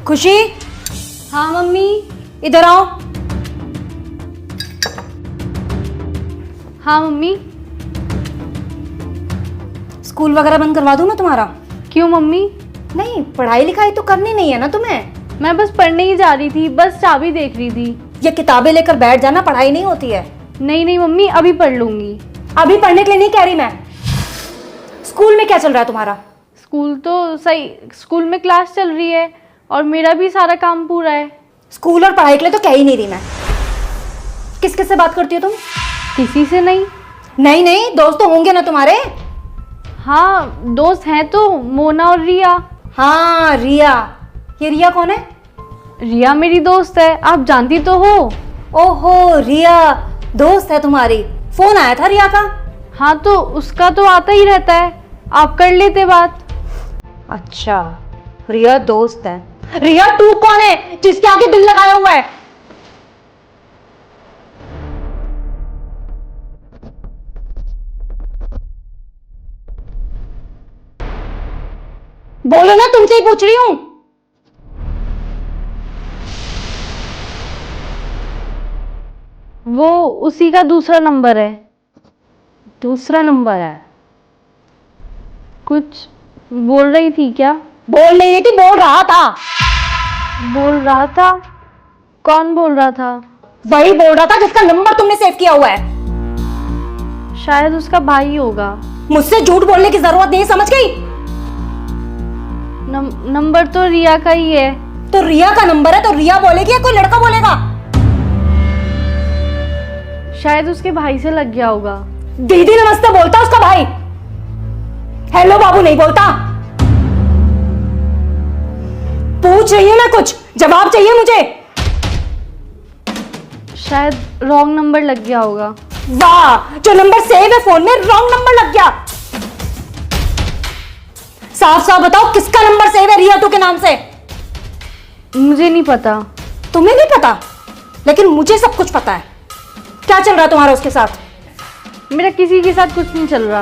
खुशी। हाँ मम्मी, इधर आओ। हाँ मम्मी। स्कूल वगैरह बंद करवा दूं मैं तुम्हारा? क्यों मम्मी? नहीं, पढ़ाई लिखाई तो करनी नहीं है ना तुम्हें? मैं बस पढ़ने ही जा रही थी, बस चाबी देख रही थी। ये किताबें लेकर बैठ जाना, पढ़ाई नहीं होती है। नहीं नहीं मम्मी, अभी पढ़ लूंगी। अभी पढ़ने के लिए नहीं कह रही मैं। स्कूल में क्या चल रहा है तुम्हारा? स्कूल तो सही, स्कूल में क्लास चल रही है और मेरा भी सारा काम पूरा है। स्कूल और पढ़ाई के लिए तो कह ही नहीं रही मैं। किस किस से बात करती हो तुम? किसी से नहीं। नहीं नहीं, दोस्त तो होंगे ना तुम्हारे। हाँ दोस्त हैं तो, मोना और रिया। हाँ रिया। ये रिया कौन है? रिया मेरी दोस्त है, आप जानती तो हो। ओहो, रिया दोस्त है तुम्हारी। फोन आया था रिया का। हाँ तो उसका तो आता ही रहता है, आप कर लेते बात। अच्छा, रिया दोस्त है। रिया तू कौन है जिसके आगे दिल लगाया हुआ है? बोलो ना, तुमसे ही पूछ रही हूं। वो उसी का दूसरा नंबर है। दूसरा नंबर है? कुछ बोल रही थी क्या? बोल नहीं थी, बोल रहा था। बोल रहा था? कौन बोल रहा था? वही बोल रहा था जिसका नंबर तुमने सेव किया हुआ है। शायद उसका भाई होगा। मुझसे झूठ बोलने की जरूरत नहीं, समझ गई? नंबर तो रिया का ही है। तो रिया का नंबर है तो रिया बोलेगी या कोई लड़का बोलेगा? शायद उसके भाई से लग गया होगा। दीदी नमस्ते बोलता उसका भाई, हेलो बाबू नहीं बोलता। पूछ रही हूं मैं, कुछ जवाब चाहिए मुझे। शायद रॉन्ग नंबर लग गया होगा। वाह, जो नंबर सेव है फोन में रॉन्ग नंबर लग गया। साफ साफ बताओ किसका नंबर सेव है रिया टू के नाम से? मुझे नहीं पता। तुम्हें नहीं पता? लेकिन मुझे सब कुछ पता है। क्या चल रहा है तुम्हारा उसके साथ? मेरा किसी के साथ कुछ नहीं चल रहा।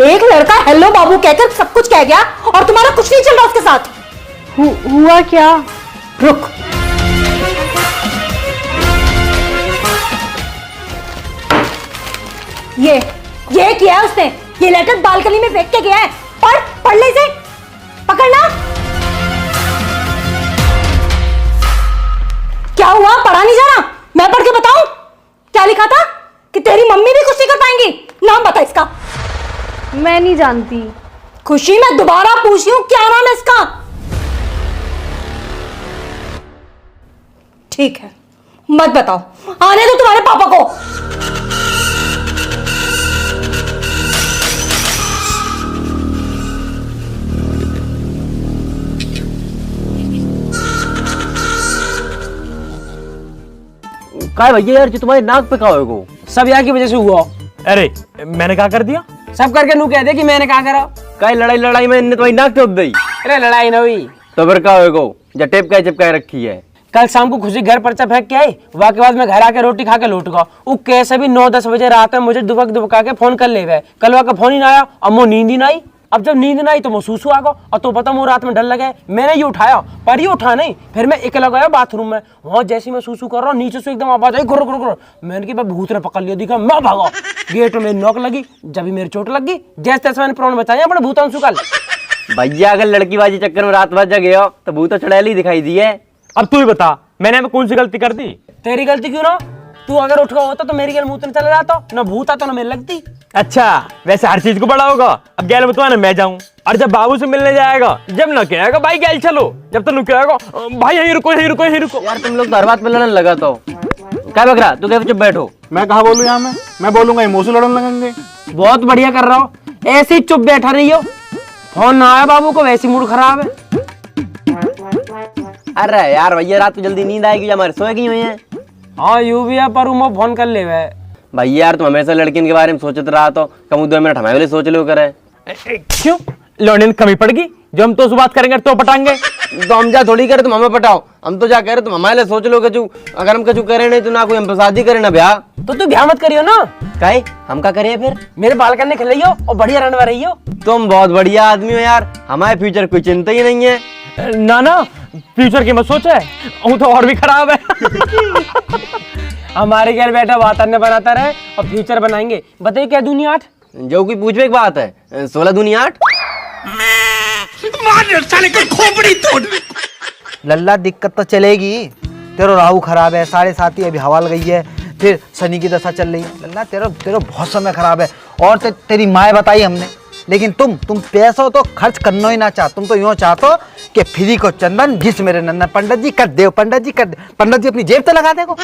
एक लड़का हेलो बाबू कहकर सब कुछ कह गया और तुम्हारा कुछ नहीं चल रहा उसके साथ। हुआ क्या? रुक, ये किया है उसने। ये लेटर बालकनी में फेंक के गया है। पढ़ ले इसे, पकड़ना। क्या हुआ, पढ़ा नहीं जा रहा? मैं पढ़ के बताऊं क्या लिखा था? कि तेरी मम्मी भी कुछ नहीं कर पाएंगी। नाम बता इसका। मैं नहीं जानती। खुशी, मैं दोबारा पूछ रही हूं, क्या नाम है इसका? ठीक है, मत बताओ, आने दो तुम्हारे पापा को। काय भैया यार, जो तुम्हारे नाक पे का हो सब यहाँ की वजह से हुआ। अरे मैंने क्या कर दिया? सब करके नू कह दे कि मैंने क्या करा। काय लड़ाई में इनने तुम्हारी नाक टोक दी। अरे लड़ाई न हुई तो फिर का होगा? जब टेप चिपकाए रखी है। कल शाम को खुशी घर पर्चा फेंक के आई, वहाँ के बाद मैं घर आके रोटी खा के लौट गया। वो कैसे भी 9-10 बजे रात में मुझे दुबका के फोन कर ले गए। कल वहाँ का फोन ही ना आया, अब वो नींद ही ना आई। अब जब नींद ना आई तो मैं सूसू आ गया। और तो पता वो रात में डर लगे, मैंने ये उठाया पर ये उठा नहीं। फिर मैं अकेला गया बाथरूम में। वहाँ जैसे मैं सूसू कर रहा हूँ, नीचे से एकदम आवाज आई गुर गुर गुर। मैंने कहा भूत ने पकड़ लिया, दिखा मैं भागा। गेट में नॉक लगी, जब भी मेरी चोट लगी। जैसे तैसे मैंने प्राण बचाया अपने भूतांशु कल। भैया अगर लड़कीबाजी चक्कर में रात भर जगे हो तो भूत चुड़ैल ही दिखाई दी है। अब तू ही बता, मैंने कौन सी गलती कर दी? तेरी गलती क्यों ना? तू अगर उठ गया होता तो मेरी गैल मुंह में चला जाता, ना भूत आता ना मेरे लगती। अच्छा, वैसे हर चीज को बड़ा होगा। अब गैल बतवा ना मैं जाऊं, और जब बाबू से मिलने जाएगा, जब ना कहेगा भाई गैल चलो, जब तो कहेगा भाई यहीं रुको यहीं रुको यहीं रुको। यार तुम लोग तो हर बात पे लड़ने लगा। तो क्या बकरा, तू कह चुप बैठो। मैं कहा बोलूं यहाँ मैं बोलूंगा ये मुंह से लड़ने लगेंगे। बहुत बढ़िया कर रहा हो, ऐसे ही चुप बैठा रही हो। फोन ना आया बाबू को, वैसी मूड खराब है। अरे यार भैया, रात को जल्दी नींद आएगी, हमारे सोए की हुई है। हाँ यूं भी है, पर वो फोन कर ले भैया यार तुम हमेशा लड़कियों के बारे में सोचते रहा तो कम 2 मिनट हमारे लिए सोच लो करे। क्यों लौंडे कमी पड़ गई? जो हम तो बात करेंगे तो पटाएंगे। तो हम जा थोड़ी करे तुम हमें पटाओ। हम तो जा कह रहे तुम हमारे लिए सोच लो कचू। अगर हम कचू करे नहीं तो ना कोई हम शादी करे ना ब्याह। तो तू ब्याह मत करियो ना। काहे हम का करिए फिर? मेरे बाल करने खिलाइयो और बढ़िया रहने रही हो। तुम बहुत बढ़िया आदमी हो यार, हमारे फ्यूचर कोई चिंता ही नहीं है। ना ना, फ्यूचर की मत सोचे, वो तो और भी खराब है। हमारे घर बैठा वातावरण बनाता रहे और फ्यूचर बनाएंगे। बताइए क्या दूनी 8? जो कोई पूछवे एक बात है, 16 दूनी 8। लल्ला दिक्कत तो चलेगी, तेरा राहु खराब है, 7.5 अभी हवाल गई है, फिर शनि की दशा चल रही है। लल्ला तेरा तेरा बहुत समय खराब है। और तेरी माँ बताई हमने, लेकिन तुम पैसों तो खर्च करना ही ना चाह। तुम तो यूँ चाहते कि फ्री को चंदन जिस मेरे नंदन। पंडित जी कर दे, पंडित जी कर दे। पंडित जी अपनी जेब तो लगा देगो।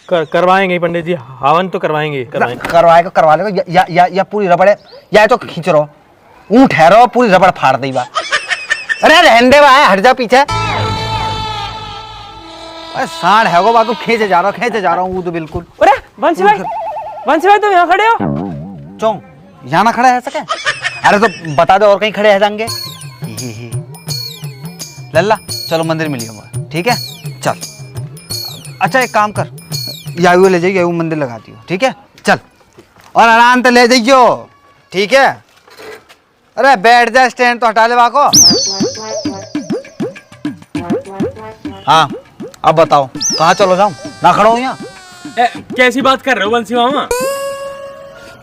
करवाएंगे पंडित जी, हवन तो करवाएंगे। करवाएगा, करवा लेगा। या पूरी रबड़ है, या तो खींच रहो, ऊँ ठहरो, पूरी रबड़ फाड़ दी बा। अरे रहने दे भाई, हट जा पीछे। अरे सांड है वो, बाको खींचे जा रहा हूँ वो तो बिल्कुल। अरे वंशी भाई तुम यहाँ खड़े हो? चौं यहाँ ना खड़ा है सके? अरे तो बता दो और कहीं खड़े है जाएंगे। लल्ला चलो मंदिर में लियो, ठीक है? चल अच्छा एक काम कर, यायू ले जाइयो, यायू मंदिर लगा दियो, ठीक है? चल और आराम से ले जाइयो, ठीक है? अरे बैठ जा, स्टैंड तो हटा ले बाको। हाँ अब बताओ कहाँ चलो जाऊं? ना खड़ा हूँ यहाँ। कैसी बात कर रहे हो वंशी मामा?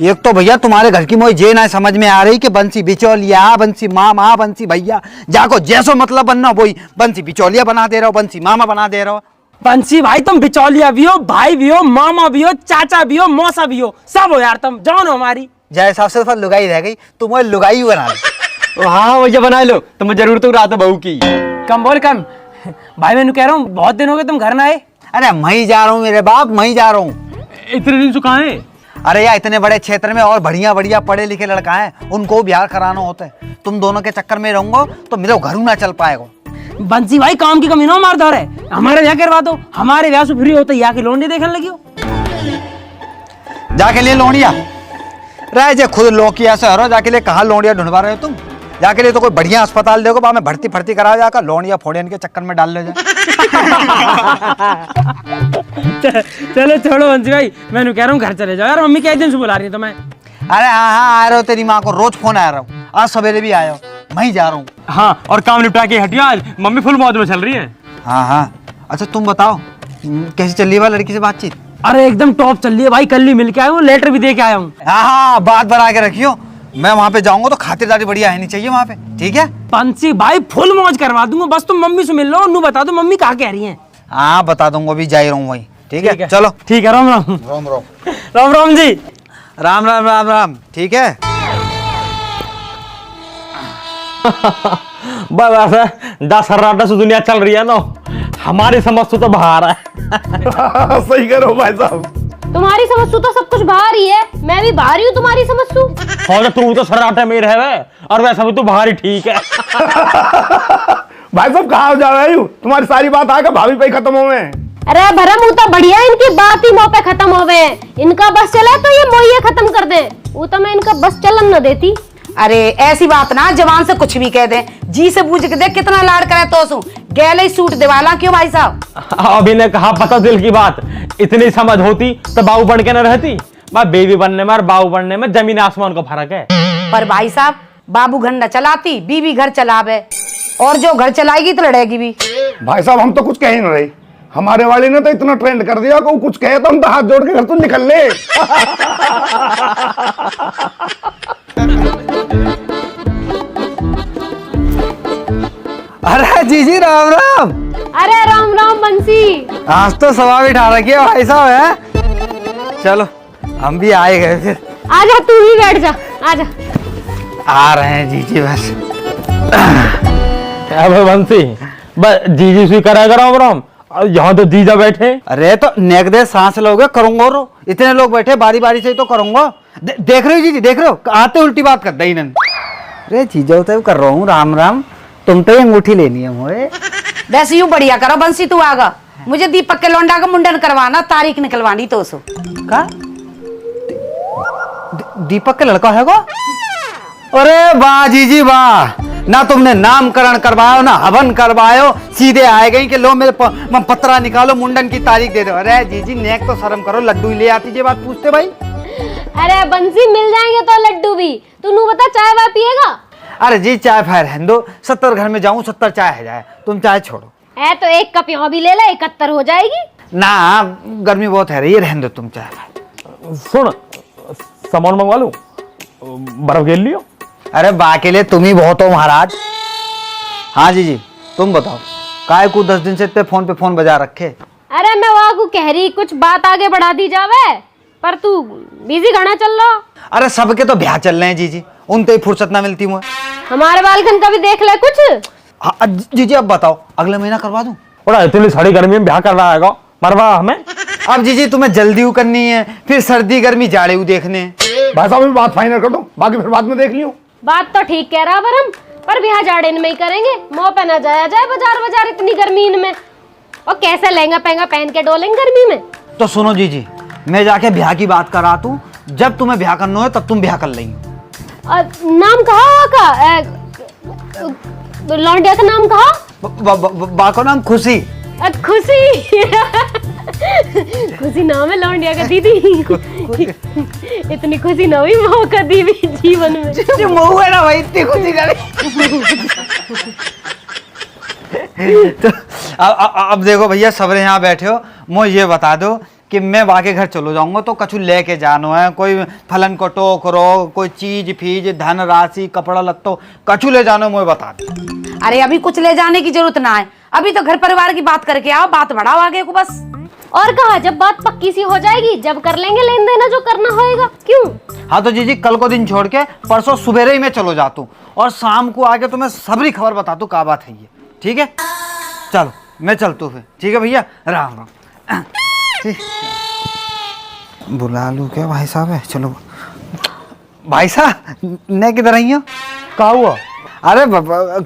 एक तो भैया तुम्हारे घर की मोई जे ना समझ में आ रही कि बंसी बिचौलिया, बंसी मामा, बंसी भैया, जाको जैसो मतलब बनना वही बंसी बिचौलिया बना दे रहे हो, बंसी मामा बना दे रहे हो। बंशी भाई तुम बिचौलिया भी हो, भाई भी हो, मामा भी हो, चाचा भी हो, मौसा भी हो, सब हो यार। तुम जान हो हमारी। जय सबसे तो लुगाई रह गई, तुम वो लुगाई बना लो। हाँ भैया बना लो, तुम्हें जरूरत हो रहा था बहू की। कम बोल कम। भाई मैं कह रहा हूँ बहुत दिन हो गए तुम घर ना आए। अरे मैं ही जा रहा हूँ मेरे बाप, मैं ही जा रहा हूँ। इतने दिन से कहाँ है? अरे यार इतने बड़े क्षेत्र में और बढ़िया बढ़िया पढ़े लिखे लड़का है, उनको ब्याह कराना होता है। तुम दोनों के चक्कर में रहूंगा तो मेरे घर ना चल पाएगा। बंसी भाई काम की कमी ना मार दो रे, हमारे ब्याह करवा दो। हमारे ब्याह से फ्री होते यहाँ की लोंडी देखने लगी हो। जाके लिए लोनिया रह जे खुद लोकिया से हरो, जाके लिए कहाँ लोनिया ढूंढवा रहे हो तुम? जाके लिए तो कोई बढ़िया अस्पताल देखो, वहां में भर्ती करा जाकर लोनिया फोड़ियन के चक्कर में डाल ले जा। चलो छोड़ो बंसी भाई, मैं कह रहा हूँ घर चले जाओ यार। मम्मी क्या दिन से बुला रही है तुम्हें? अरे हाँ आ रहे हो, तेरी माँ को रोज फोन आ रहा हूँ, आज सवेरे भी आया हो, मैं ही जा रहा हूँ। हाँ और काम निपटा के हटियो, आज मम्मी फुल मौज में चल रही है। हाँ अच्छा तुम बताओ कैसी चल रही है लड़की से बातचीत? अरे एकदम टॉप चल रही है भाई, कल ही मिल के आया हूँ, लेटर भी दे के आया हूँ। हाँ बात बना के रखियो, मैं वहाँ पे जाऊंगा तो खातिरदारी बढ़िया है नहीं चाहिए वहाँ पे, ठीक है? बंसी भाई फुल मौज करवा दूंगा, बस तुम मम्मी से मिल लो, नू बता दो मम्मी कहाँ कह रही है। हाँ बता दूंगा, अभी जा ही रहा हूँ वही, ठीक है? चलो ठीक है, राम राम। राम राम राम राम जी। राम राम राम राम, ठीक है? बस 10 से दुनिया चल रही है ना, हमारी समझ तो बाहर है। सही करो भाई साहब। तुम्हारी समझ तो सब कुछ बाहर ही है, मैं भी बाहर ही हूँ तुम्हारी समझ तू। और तू तो सराटे में रहे और वैसा भी तू बाहर ही ठीक है। भाई साहब कहाँ जा रहे हो? तुम्हारी सारी बात आकर भाभी पे खत्म हो गए। अरे भरम तो बढ़िया, इनकी बात ही मुंह पे खत्म हो गए। इनका बस चला तो ये मोहिए खत्म कर दे, वो तो मैं इनका बस चलन न देती। अरे ऐसी बात ना जवान से कुछ भी कह दे, जी से पूछ के देख कितना लाड करे तो सू गैले सूट दिवाला क्यों भाई साहब? अभी ने कहा पता दिल की बात, इतनी समझ होती तो बाबू बन के न रहती। मैं बेबी बनने में और बाबू बनने में जमीन आसमान का फर्क है। पर भाई साहब बाबू घर न चलाती, बीबी घर चलावे, और जो घर चलाएगी तो लड़ेगी भी। भाई साहब हम तो कुछ कह ही नहीं रहे, हमारे वाले ने तो इतना ट्रेंड कर दिया को कुछ कहे तो हम तो हाथ जोड़ के घर तो निकल ले। अरे जीजी राम राम। अरे राम राम बंसी। आज तो सवा बिठा रखी है भाई साहब है। चलो हम भी आए गए फिर। आजा तू ही बैठ जा, आजा। आ रहे हैं जीजी बस। बंसी जीजी से करेगा राम राम, और यहाँ तो जीजा बैठे। अरे तो नेक दे सांस लोगे करूंगा, रो इतने लोग बैठे बारी बारी से तो करूंगा। देख रहे हो जीजी, देख रहे हो आते उल्टी बात कर दई नन। अरे जीजा तो कर रहा हूँ राम राम, तुम तो ये अंगूठी लेनी है मोए। वैसे यूं बढ़िया करो बंसी, तू आगा मुझे दीपक के लौंडा का मुंडन करवाना, तारीख निकलवानी तो सो का दीपक के लड़का है को? अरे वाह जीजी वाह, ना तुमने नामकरण करवायो ना हवन करवायो, सीधे आए गई कि लो मेरे पत्रा निकालो मुंडन की तारीख दे दो। अरे जीजी नेक तो शर्म करो, लड्डू ले आती ये बात पूछते भाई। अरे बंसी मिल जाएंगे तो लड्डू भी, तू नू बता चाय वाय पिएगा? अरे जी चाय फायर रहने दो, 70 घर में जाऊं 70 चाय है जाए, तुम चाय छोड़ो। है तो एक कप यहाँ भी ले ले, 71 हो जाएगी। ना गर्मी बहुत है, ये रहने दो तुम चाय फायर। सुन, सामान मंगवा लूं, बर्फ घेर लियो। अरे बा के लिए तुम ही बहुत हो महाराज। हाँ जी तुम बताओ, काय को 10 दिन से इतने फोन पे फोन बजा रखे। अरे मैं वहाँ को कह रही कुछ बात आगे बढ़ा दी जावे, पर तू बिजी घना चल रहा। अरे सबके तो ब्याह चल रहे हैं जी, उनते ही फुर्सत ना मिलती मुझे। हमारे बालकन का भी देख ले कुछ। हाँ जी अब बताओ, अगले महीना करवा दूं? बड़ा इतनी सारी गर्मी में ब्याह कर रहा है मरवा हमें। अब जी तुम्हें जल्दी ऊ करनी है, फिर सर्दी गर्मी जाड़े ऊ देखने हैं। भाई साहब बात फाइनल कर दो, बाकी फिर बाद में देख लियो। बात तो ठीक कह रहा बरम, पर ब्याह जाड़े में ही करेंगे, मुंह पे ना जाया जाए बाजार इतनी गर्मी में। और कैसे लहंगा पहंगा पहन के डोलेंगे गर्मी में। तो सुनो जी मैं जाके ब्याह की बात करा तू, जब तुम्हें ब्याह करना है तब तुम ब्याह कर लेंगे। नाम कहा का लौंडिया का नाम कहा? बा का नाम खुशी। खुशी खुशी नाम है लौंडिया का दीदी। इतनी खुशी ना हुई मौका दी भी जीवन में। जो मऊ है ना भाई, इतनी खुशी ना। तो अब देखो भैया, सबरे यहाँ बैठे हो, मुझे ये बता दो कि मैं वाके घर चलो जाऊंगा तो कछु लेके जानो है, कोई फलन को टोकरो, कोई चीज फीज धन राशि कपड़ा लत्तो कछु ले जानो, मुझे बता दो। अरे अभी कुछ ले जाने की जरूरत ना है, अभी तो घर परिवार की बात करके आओ, बात बढ़ाओ आगे को बस। और कहा जब बात पक्की सी हो जाएगी जब कर लेंगे लेन देना जो करना होएगा। क्यों? हाँ तो जी कल को दिन छोड़ के परसों सुबेरे ही मैं चलो जाता हूँ, और शाम को आके तुम्हें सबरी खबर बता दूँ क्या बात है ये। ठीक है चलो मैं चलता हूँ फिर। ठीक है भैया, राम राम। बुला लूँ क्या भाई साहब है? चलो भाई साहब ने किधर आई हो? क्या हुआ? अरे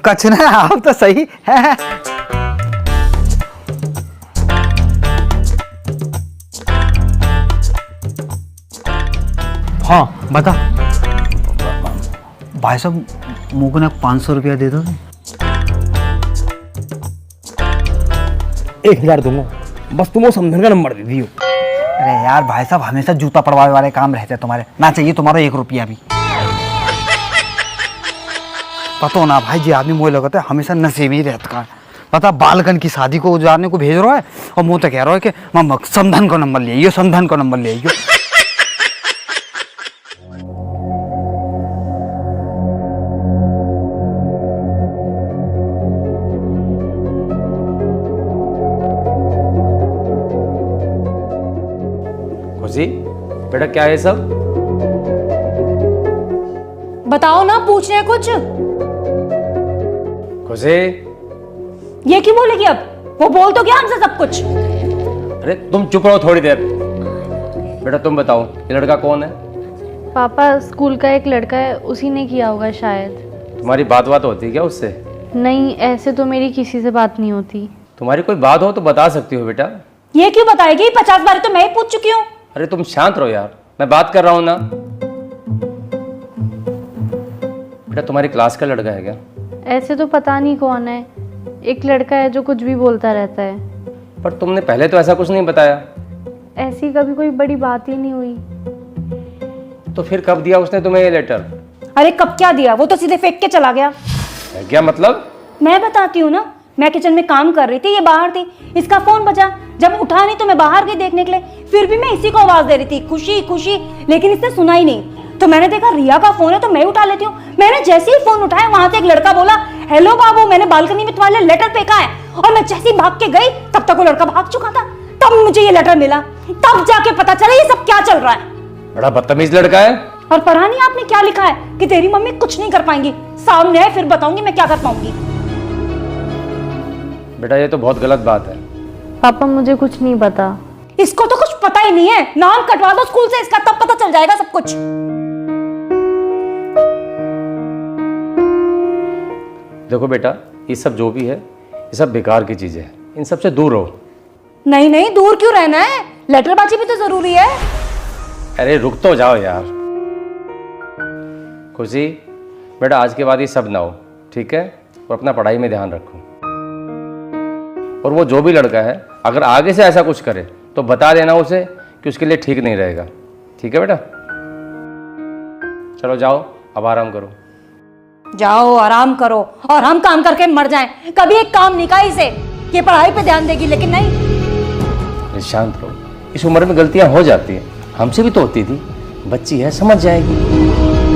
कछ ना, आप तो सही है। हाँ बता। भाई साहब मुझको ना 500 रुपया दे दो। 1000 दूंगा, बस तुम वो समझन का नंबर दे दियो। अरे यार भाई साहब हमेशा जूता पड़वाने वाले काम रहते हैं तुम्हारे, ना चाहिए तुम्हारा 1 रुपया भी। पता हो ना भाई जी, आदमी मुझे लगता है हमेशा नशे में ही रहता है। पता बालकन की शादी को जाने को भेज रहा है और मुँह तो कह रहा है कि मामा समधन का नंबर ले आइयो, समधन का नंबर ले आइयो। खुशी बेटा क्या है सब? बताओ ना, पूछ रहे कुछ। खुशी ये क्यों बोलेगी अब? वो बोल तो क्या हमसे सब कुछ। अरे तुम चुप रहो थोड़ी देर। बेटा तुम बताओ ये लड़का कौन है? पापा स्कूल का एक लड़का है, उसी ने किया होगा शायद। तुम्हारी बात होती है क्या उससे? नहीं, ऐसे तो मेरी किसी से बात नहीं होती। तुम्हारी कोई बात हो तो बता सकती हो बेटा। ये क्यों बताएगी? 50 बार तो मैं ही पूछ चुकी हूँ। अरे तुम शांत रहो यार, मैं बात कर रहा हूं ना। बेटा तुम्हारी क्लास का लड़का है क्या? ऐसे तो पता नहीं कौन है, एक लड़का है जो कुछ भी बोलता रहता है। पर तुमने पहले तो ऐसा कुछ नहीं बताया। ऐसी कभी कोई बड़ी बात ही नहीं हुई। तो फिर कब दिया उसने तुम्हें ये लेटर? अरे कब क्या दिया, वो तो सीधे फेंक के चला गया। क्या मतलब? मैं बताती हूँ ना, मैं किचन में काम कर रही थी, ये बाहर थी, इसका फोन बजा, जब उठा नहीं तो मैं बाहर गई देखने के लिए, फिर भी मैं इसी को आवाज दे रही थी खुशी खुशी, लेकिन इसने सुना ही नहीं। तो मैंने देखा रिया का फोन है तो मैं उठा लेती हूँ। मैंने जैसे ही फोन उठाया वहां से एक लड़का बोला, हेलो बाबू, मैंने बालकनी में तुम्हारे लिए लेटर फेंका है। और मैं जैसे ही भाग के गई तब तक वो लड़का भाग चुका था। तब मुझे ये लेटर मिला, तब जाके पता चला ये सब क्या चल रहा है। बड़ा बदतमीज लड़का है। और परानी आपने क्या लिखा है कि तेरी मम्मी कुछ नहीं कर पाएंगी, सामने है फिर बताऊंगी मैं क्या कर पाऊंगी। बेटा ये तो बहुत गलत बात है। पापा मुझे कुछ नहीं पता। इसको तो कुछ पता ही नहीं है, नाम कटवा दो स्कूल से इसका, तब पता चल जाएगा सब कुछ। देखो बेटा ये सब जो भी है ये सब बेकार की चीजें हैं, इन सब से दूर रहो। नहीं नहीं, दूर क्यों रहना है, लेटरबाजी भी तो जरूरी है। अरे रुक तो जाओ यार। खुशी बेटा आज के बाद ये सब ना हो, ठीक है? और अपना पढ़ाई में ध्यान रखो। और वो जो भी लड़का है अगर आगे से ऐसा कुछ करे तो बता देना उसे कि उसके लिए ठीक नहीं रहेगा। ठीक है बेटा? चलो जाओ अब आराम करो। जाओ आराम करो और हम काम करके मर जाएं। कभी एक काम नहीं कहा इसे, ये पढ़ाई पे ध्यान देगी, लेकिन नहीं। शांत रहो, इस उम्र में गलतियां हो जाती हैं, हमसे भी तो होती थी। बच्ची है, समझ जाएगी।